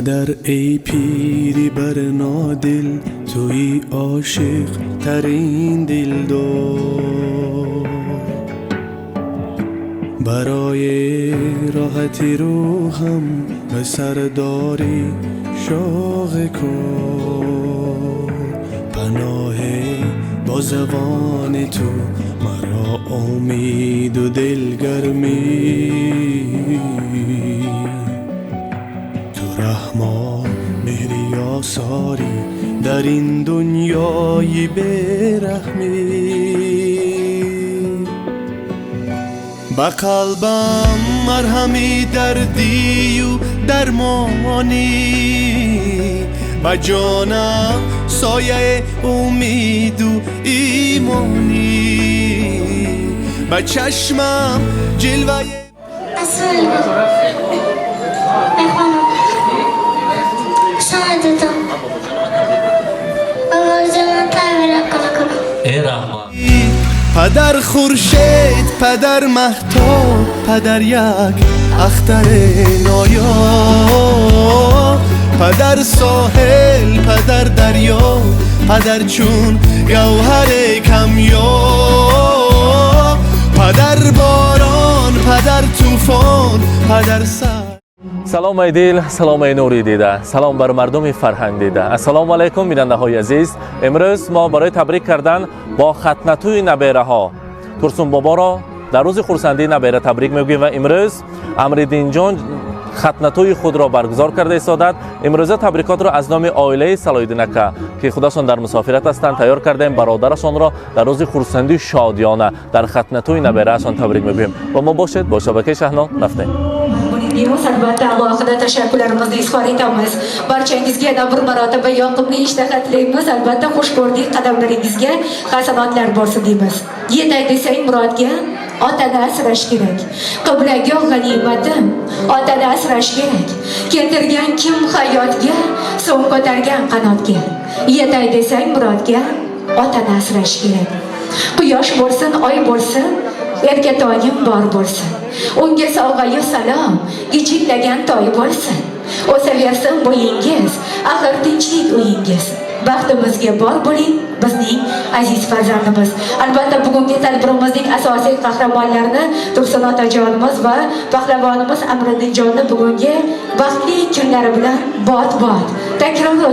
پدر ای پیری بر نادل، توی عاشق ترین دلدار. برای راحتی روحم به سرداری شوق کن. پناه بازوان تو مرا امید و دلگرمی. تو رحمان مهری آثاری در این دنیای بیرحمی. با قلبم مرهمی دردی و درمانی، با جانم سایه امید و ایمانی، با چشمم جلوه اصل بخوانم سعادتم آواز من تعبیر کنم. ای رحمان پدر خورشید، پدر مهتاب، پدر یک اختر نایاب. پدر ساحل، پدر دریا، پدر چون گوهر کمیاب. پدر باران، پدر طوفان، پدر سر. سلام ای دل، سلام ای نوری دیده، سلام بر مردم فرهنگ دیده. السلام علیکم بیننده های عزیز. امروز ما برای تبریک کردن با ختنتوی نبیره ها ترسون بابا را در روز خورسندی نبیره تبریک میگوییم و امروز امرالدین جان ختنتوی خود را برگزار کرده ایستادند. امروز تبریکات را از نام عائله صلاح‌الدین که خودشان در مسافرت هستند تیار کردیم برادرشان را در روز خورسندی شادیانه در ختنتوی نبیرهشان تبریک میگوییم. با ما باشید، با شبکه شهنام رفتیم. Albatta alohida tashakkurlarimizni izhor etamiz. Barchangizga yana bir marotaba yoqimli ishtaha tilaymiz. Albatta xush ko'rdik, qadamlaringizga hasanotlar bo'lsin deymiz. Yetay desang murodga otani asrash kerak. Qiblagoh g'animatim otani asrash kerak. Keltirgan kim hayotga, so'ng ko'targan qanotga. Yetay desang murodga otani asrash kerak. Quyosh bo'lsin, oy bo'lsin, erkatoyim bor bo'lsin. Unga sovg'a-yu salom, ichiklagan toy bo'lsin. O'saversin bo'yingiz, axir tinchlik uyingiz. Baxtimizga bor bo'ling, bizning aziz farzandimiz. Albatta bugungi tadbirimizning asosiy qahramonlarini Tursun otajonimiz va pahlavonimiz Amriddinjonni bugungi baxtli kunlari bilan bot-bot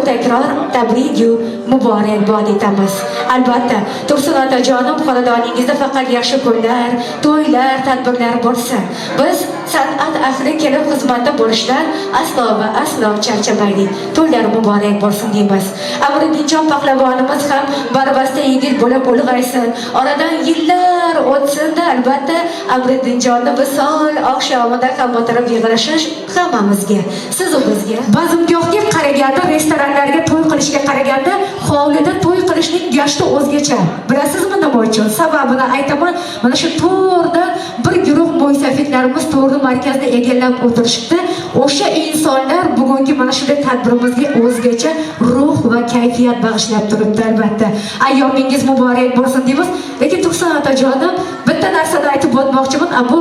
takror tabriku muborakbod etamiz. Albatta Tursun otajonim xonadoningizda faqat yaxshi kunlar, to'ylar, tadbirlar bo'lsa, biz san'at ahli kelib xizmatda bo'lishdan aslo va aslo charchamaylik. To'ylar muborak bo'lsin deymiz. Amriddinjon pahlavonimiz ham barvasta yigit bo'lib ulg'aysin. Oradan yillar o'tsin-da, albatta Amriddinjonni visol oqshomida ham o'tirib yig'ilishish hammamizga, siz bizga. Bazmgohga qaraganda, restoranlarga to'y qilishga qaraganda, hovlida to'y qilishning gashti o'zgacha. Bilasizmi nima uchun? Sababini aytaman. Mana shu to'rda bir guruh mo'ysafidlarimiz to'rni markazda egallab o'tirishibdi. O'sha insonlar bugungi mana shunday tadbirimizga o'zgacha ruh va kayfiyat bag'ishlab turibdi. Albatta ayyomingiz muborak bo'lsin deymiz. Lekin Tursun otajonim bitta narsani aytib o'tmoqchiman. Bu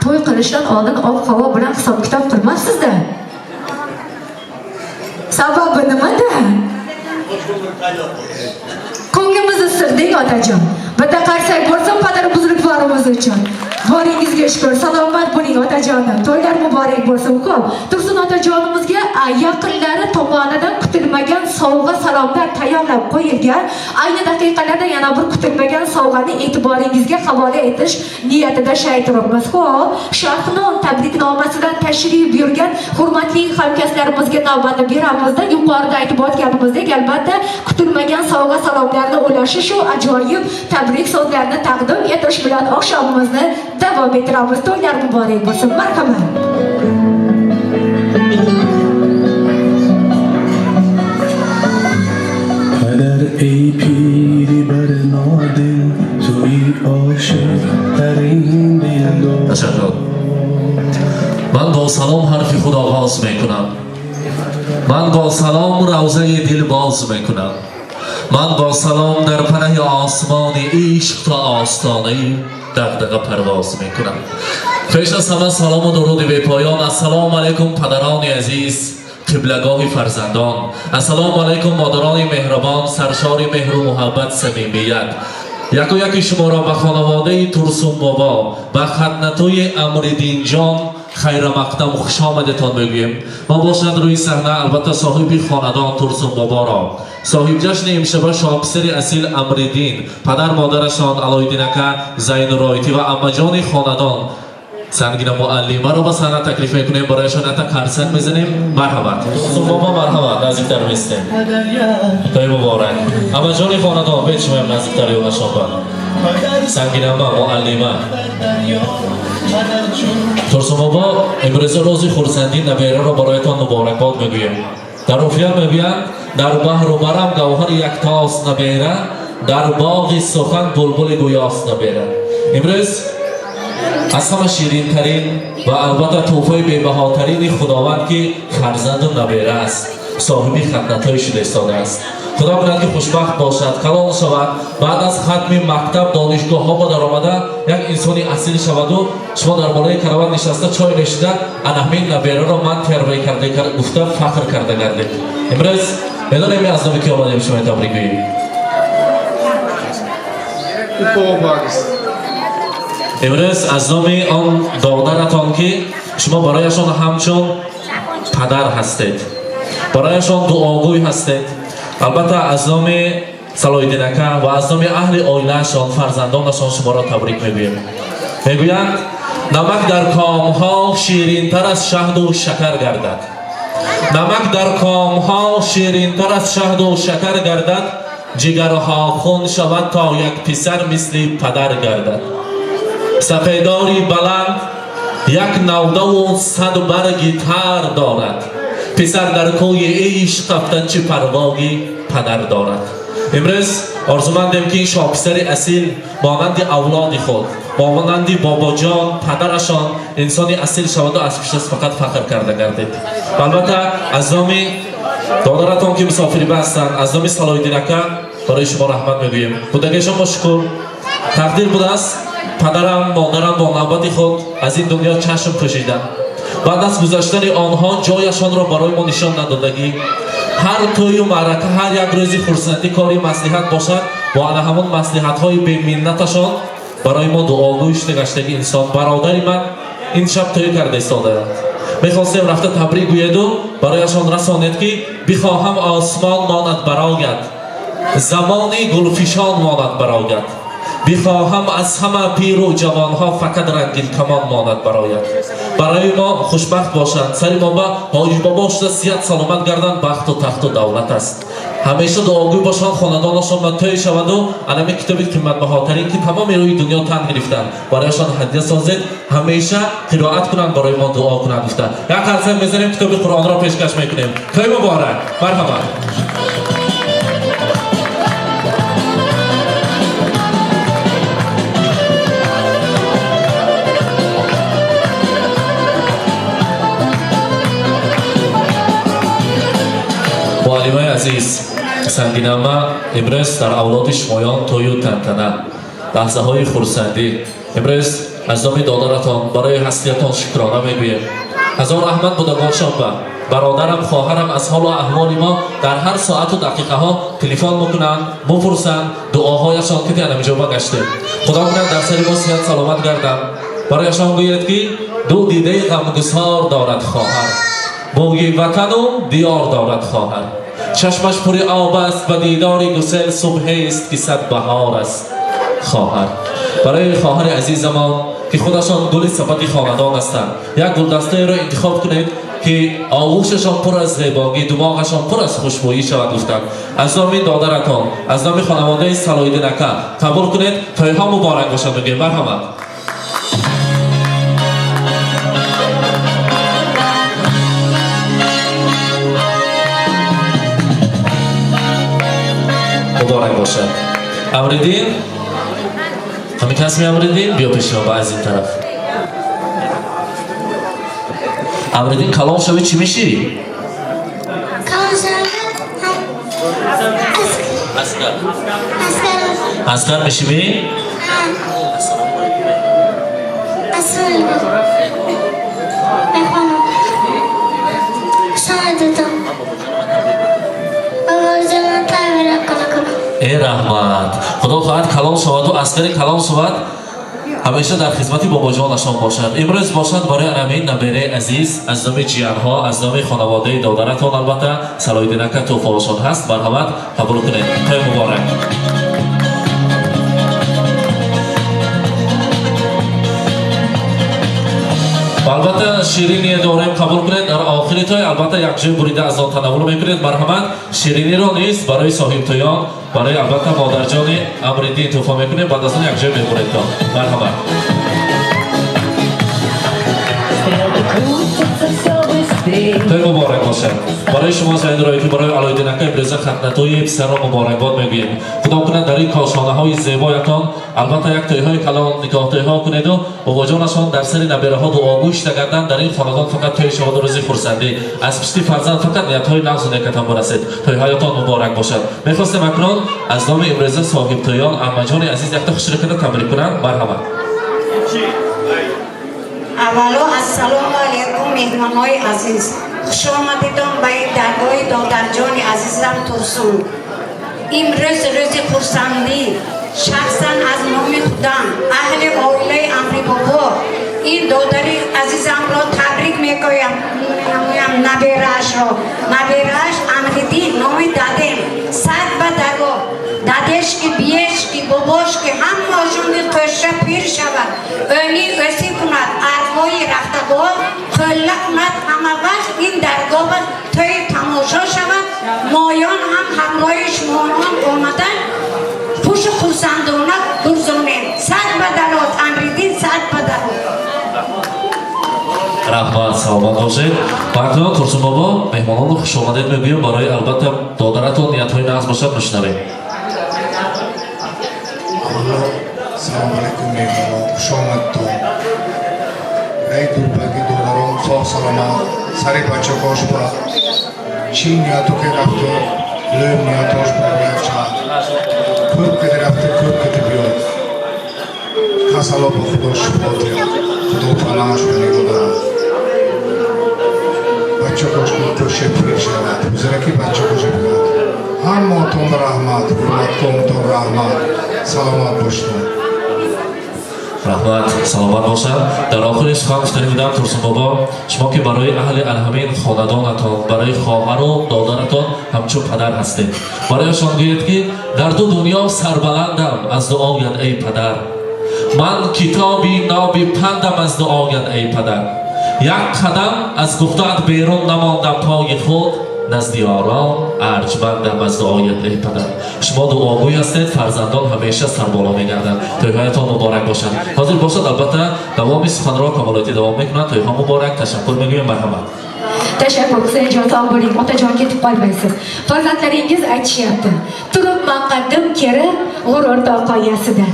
to'y qilishdan oldin ob-havo bilan hisob-kitob qilmabsiz-da. Sababi nimada? Ko'nglimizni sirding otajon. Bitta qarsak bo'lsin padar buzruklarimiz uchun. Boringizga shukr, salomat bo'ling otajonim. To'ylar muborak bo'lsin. Xo'p, Tursun otajonimizga yaqinlari tomonidan kutilmagan sovg'a salomlar tayyorlab qo'yilgan. Ayni daqiqalarda yana bir kutilmagan sovg'ani e'tiboringizga havola etish niyatida shay turibmiz. Xo'p, Sharqnon tabriknomasidan tashrif buyurgan hurmatli hamkasblarimizga navbatni beramizda. Yuqorida aytib o'tganimizdek, albatta kutilmagan sovg'a salomlarni ulashish shu ajoyib tabrik so'zlarini taqdim etish bilan oqshomimizni davom ettiramiz. To'ylar muborak bo'lsin. Marhamat. پدر ای پیری بر نادل، توی عاشق ترین دلدار. تشکر. من با سلام حرف خود آغاز میکنم. من با سلام روزه دل باز میکنم. من با سلام در پناه آسمان عشق تا آستانه دغدغه پرواز میکنم. پیش از همه سلام و درود بی پایان. السلام علیکم پدران عزیز، قبلگاه فرزندان. السلام علیکم مادران مهربان، سرشار مهر و محبت صمیمیت. یکی شما را به خانواده ترسون بابا، به ختنتوی امردین جان خیر مقدم و خوش آمدتان بگویم. ما باشد روی صحنه البته صاحب خاندان ترسون بابا را، صاحب جشن امشب شاپسر اصیل امردین، پدر مادرشان علایدینکه زین رایتی و امجان خاندان سنگین معلمه را به صحنه تکلیف میکنیم. برایشان اتا کرسن میزنیم. مرحبا ترسون بابا، مرحبا، نزدیکتر میستیم. خیلی مبارک. امجان خاندان بیت شما نزدیکتر یونشان با سنگین معلمه. ترسون بابا امروز روزی خورسندی نبیره را برایتان مبارکباد میگویم. در اوفیان میگویند در بحر و برم گوهر یکتاست نبیره، در باغ سخن بلبل گویاست نبیره. امروز از همه شیرین ترین و البته توفه بی‌بهاترین خداوند که فرزند و نبیره است، صاحب ختنت‌های شده ایستاده است. خدا کند که خوشبخت باشد، کلان شود، بعد از ختم مکتب دانشگاه ها با در آمده یک انسانی اصیل شود و شما در بالای کراوان نشسته چای نوشیده همین نبیره را من تربیت کرده گفته فخر کرده گردید. امروز بدانیم از نام کی آمدیم شما تبریک بگوییم. امروز از نام آن دادرتان که شما برایشان همچون پدر هستید، برایشان دعاگوی هستید. البته از نام صلاح‌الدینکه و از نام اهل عائله‌شان فرزندانشان شما را تبریک میگوییم. میگویند نمک در کامها شیرین تر از شهد و شکر گردد، نمک در کامها شیرین تر از شهد و شکر گردد، جگرها خون شود تا یک پسر مثل پدر گردد. سپیداری بلند یک نوده و 100 برگی تر دارد، پسر در کوی عشق رفتن چه پروایی پدر دارد. امروز آرزومندیم که این شاپسر اصیل مانند اولاد خود، مانند بابا جان پدرشان انسانی اصیل شود و از پیش از فقط فخر کرده گردید. البته از نام دادرتان که مسافری بستند، از نام صلاح‌الدینکه برای شما رحمت میگوییم. خدایشان با شکر تقدیر بوده است پدرم مادرم با نوبت خود از این دنیا چشم پوشیدند. بعد از گذشتن آنها جایشان را برای ما نشان ندادگی. هر توی و معرکه، هر یک روزی خرسندی کاری مصلحت باشد و علی همان مصلحت های بی‌منتشان برای ما دعاگوی شده گشتگی انسان. برادری من این شب توی کرده ایستاده. میخواستیم رفته تبریک گوید و برایشان رسانید که بخواهم آسمان ماند برآید، زمانی گلفشان ماند برآید، بخواهم از همه پیر و جوانها فقط رنگین کمان ماند برآید. برای ما خوشبخت باشند، سری ما با حاج بابا شده صحت سلامت گردن، بخت و تخت و دولت است. همیشه دعاگوی باشند خاندانشان مطیع شود و علم کتابی قیمت بهاترین که تمام روی دنیا تن گرفتند برایشان هدیه سازید، همیشه قرائت کنند، برای ما دعا کنند. گفتند یک قرصه میزنیم کتاب قرآن را پیشکش میکنیم. خیلی مبارک، مرحبا. معلمای عزیز، سنگینامه امروز در اولاد شمایان توی و تنتنه لحظه های خرسندی. امروز از نام دادرتان برای حسیتان شکرانه میگویم. هزار رحمت بودگان شد. برادرم خواهرم از حال و احوال ما در هر ساعت و دقیقه ها تلفن میکنند، بپرسند دعاهایشان که تنم جواب گشته. خدا کند در سری ما صحت سلامت گردم. برایشان گوید که دو دیده غمگسار دارد خواهر، بوی وطن و دیار دارد خواهر. چشمش پر آب است و دیدار گسل صبح است که صد بهار است خواهر. برای خواهر عزیزمان که خودشان گل صفت خاندان هستند، یک گلدسته را انتخاب کنید که آغوششان پر از زیبایی، دماغشان پر از خوشبویی شود. گفتند از نام دادرتان، از نام خانواده صلاح‌الدینکه قبول کنید. توی‌ها مبارک باشد. بگیم مرحبا. مبارک باشد. امردین، همین کسی امردین بیا پیش ما از این طرف. امردین کلام شوی چی میشی؟ اسکر میشی می؟ شهادت ای رحمت خدا خواهد کلام شود و عسکر کلام شود همیشه در خدمت بابا جانشان باشد. امروز باشد برای امین نبیره عزیز از نام جیانها از نام خانواده دادرتان البته صلاح‌الدین توفالشان هست. مرحمت قبول کنید. خیلی مبارک. البته شیرینی داریم قبول کنید در آخری توی البته یک جای بریده از آن تناول میکنید. مرحمت شیرینی را نیست برای صاحب تویان برای البته مادرجان امریدین توفا میکنید بعد از اون یک جای میبرید تا. مرحمت. خیلی مبارک باشد. برای شما زنده رایی که برای علایالدین اکا ابراز خدمت‌های پسر را مبارکباد میگوییم. خدا کنه در این کاشانه‌های زیبایتان البته یک توی‌های کلان نکاح توی‌ها کنید و بابا جانشان در سر نبیره‌ها دعاگوش گردند. در این خانواده فقط توی شما روزی فرسندی از پشت فرزند فقط نیت‌های نغز و نیکتان برسید. توی‌هایتان مبارک باشد. می‌خواستم اکنون از نام ابراز صاحب تویان عمه جان عزیز یک تا خوشرکت تبریک کنم. مرحبا. اولو السلام علیکم مهمانای عزیز، خوش آمدیدم به درگاه دادرجان عزیزم ترسون. امروز روز خرسندی شخصا از نام خودم اهل عائله امری بابا این دادر عزیزم را تبریک میگویم. نبیره‌اش را نبیره‌اش امریدین نام دادیم صد به درگاه دادش که بیش که باباش که همه‌شون قشه پیر شود اونی وسی کند ارواحی رفتگاه خلق کند همه وقت این درگاه توی تماشا شود. مایان هم همراه شماران آمدن پوش خرسندانه گرزانیم. صد به درات امریدین صد به درات. رحمت سلامت باشید. اکنون ترسون بابا مهمانان رو خوش آمدید میگویم برای البته دادرتون نیت‌های نغز باشد میشنویم. سلام علیکم مهمانان، خوش آمدید. ای دوربگی دادران صاح سلامت سری بچه کاش با چی نیتو که رفته لب نیتاش برگرد شد کرد که رفته کرد که بیاد کسالا با خدا شفا دید خدا پناهش کنی دادران بچه کاش که کشه پیر شود بزرگی بچه کشه بیاد همه تون رحمت حرمت تون رحمت سلامت باشتون. رحمت سلامت باشد. در آخر سخن شنیدم ترسون بابا شما که برای اهل الهمین خاندانتان برای خواهر و دادرتان همچون پدر هستید. برایشان گویید که در دو دنیا سربلندم از دعایت ای پدر. من کتابی نابی پندم از دعایت ای پدر. یک قدم از گفته‌ات بیرون نماندم پای خود نزد یاران ارجمندم از دعایت ای پدر. شما دعاگوی هستید فرزندان همیشه سربالا میگردند. توی‌هایتان مبارک باشد. حاضر باشد البته دوام سخن را کمالاتی دوام میکنند. توی‌ها مبارک. تشکر میگویم. مرحمت. Tashakkur Husaynjon sog' bo'ling, otajon ketib qolmaysiz. Farzandlaringiz aytishyapti. Turibman qaddim kerib, g'urur toqoyasida.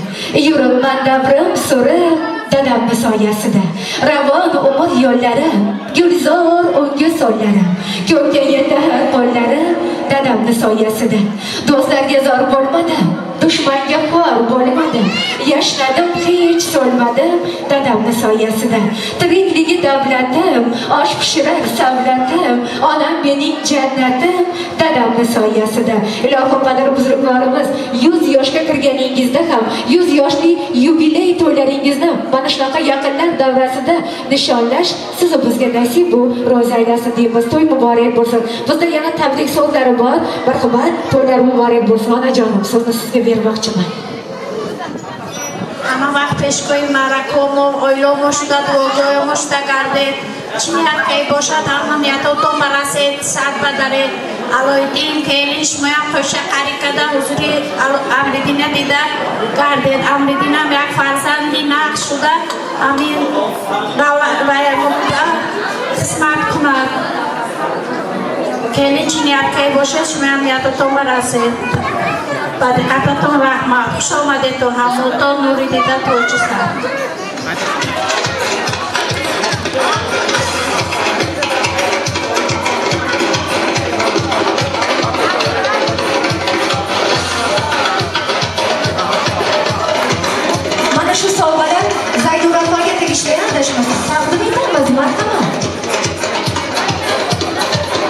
Yuribman davrim surib, dadamni soyasida. Ravon umr yo'llarim, gulzor o'ngi so'llarim. Ko'kka yetar qo'llarim, dadamni soyasida. Do'stlarga zor bo'lmadim, dushmanga xor bo'lmadim. Yashnadim hech so'lmadim, dadamni soyasida. Tirikligi davlatim, osh pishirar savlatim, onam mening jannatim, dadamni soyasida. Ilohim qadr buzruklarimiz 100 yoshga kirganingizda ham 100 yoshli yubiley to'ylaringizni mana shunaqa yaqinlar davrasida nishonlash siz bizga nasib bu ro'za aylasin deymiz. To'y muborak bo'lsin. Bizda yana tabrik so'zlari bor. Marhamat, to'ylar muborak bo'lsin. Onajonim, so'zni sizga bermoqchiman. همه وقت پیشگوی مرکم و اویلوم شده و جایم شده گردید چی که باشد همانیتاتون برسید سر بدارید علایالدین که اینش مایم خوشه قری کده حضوری امریدینه دیده گردید. امریدین هم یک فرزندی نقش شده امین ویرگمده قسمت کند که اینش نیت که باشه شما نیتاتون برسید. بعد دقتتون رحمت. خوش آمدید تو هموتان نوری دیده توجه سر. Mana shu sovg'alar Zayduratlarga tegishli adashmasam. Taqdim etamiz, marhamat.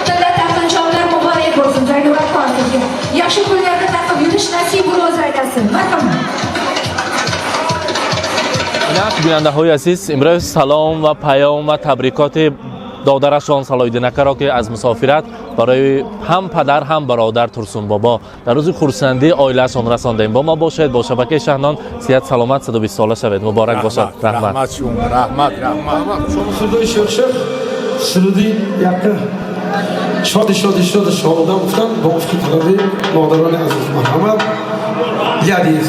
Tilla taqinchoqlar muborak bo'lsin Zayduratlarga. Yaxshi kunlarda taqib yurish nasib oilasi. Marhamat. اینک بیننده های عزیز، امروز سلام و پیام و تبریکات دادرشان صلاح‌الدین اکا را که از مسافرت برای هم پدر هم برادر ترسون بابا در روز خورسندی عائله‌شان رساندیم. با ما باشید، با شبکه شهنان صحت سلامت 120 ساله شوید. مبارک باشد. رحمت شما، رحمت. شما صدای شرشر سرودی یکه شادی شادم گفتم با افتی طلبی مادران عزیز مرحمت یادی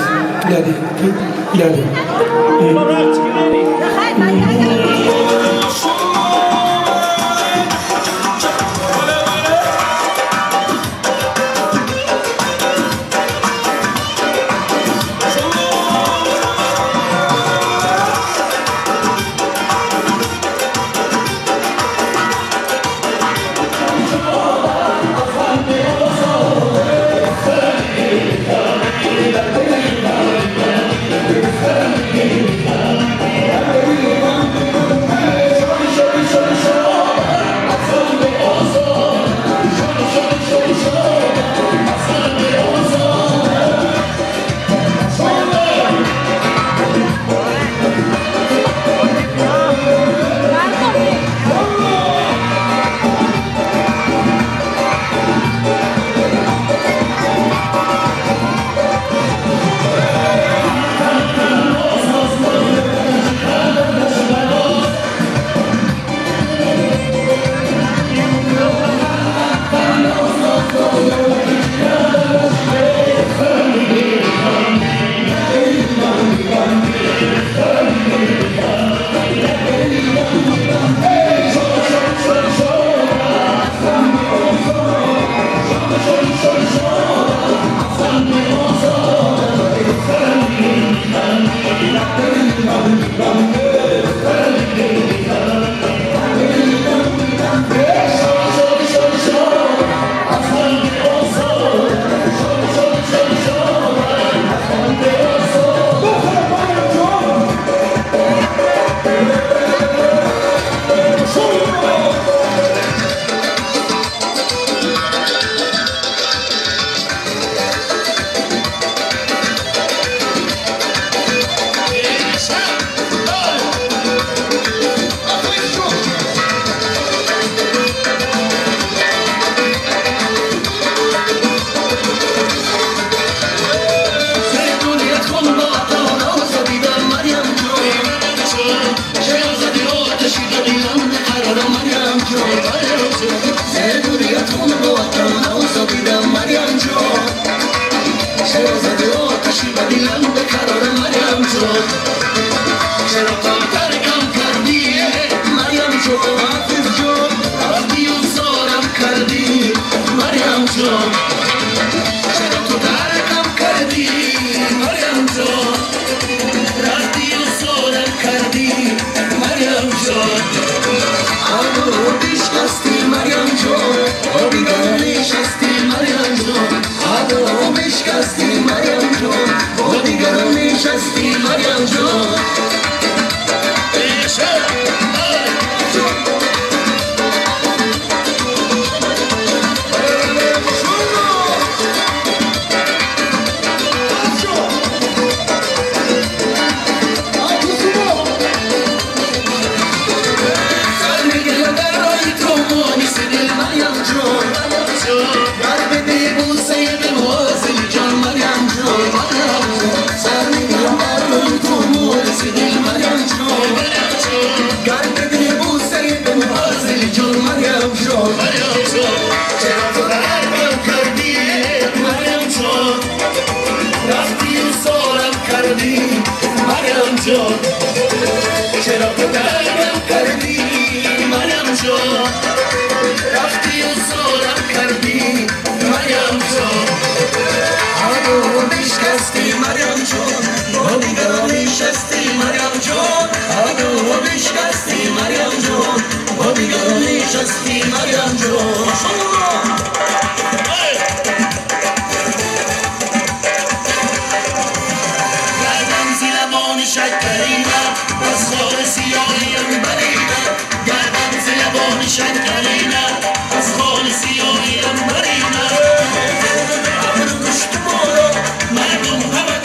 مردم همه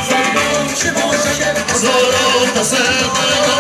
سلام چی باشه هزاران سلام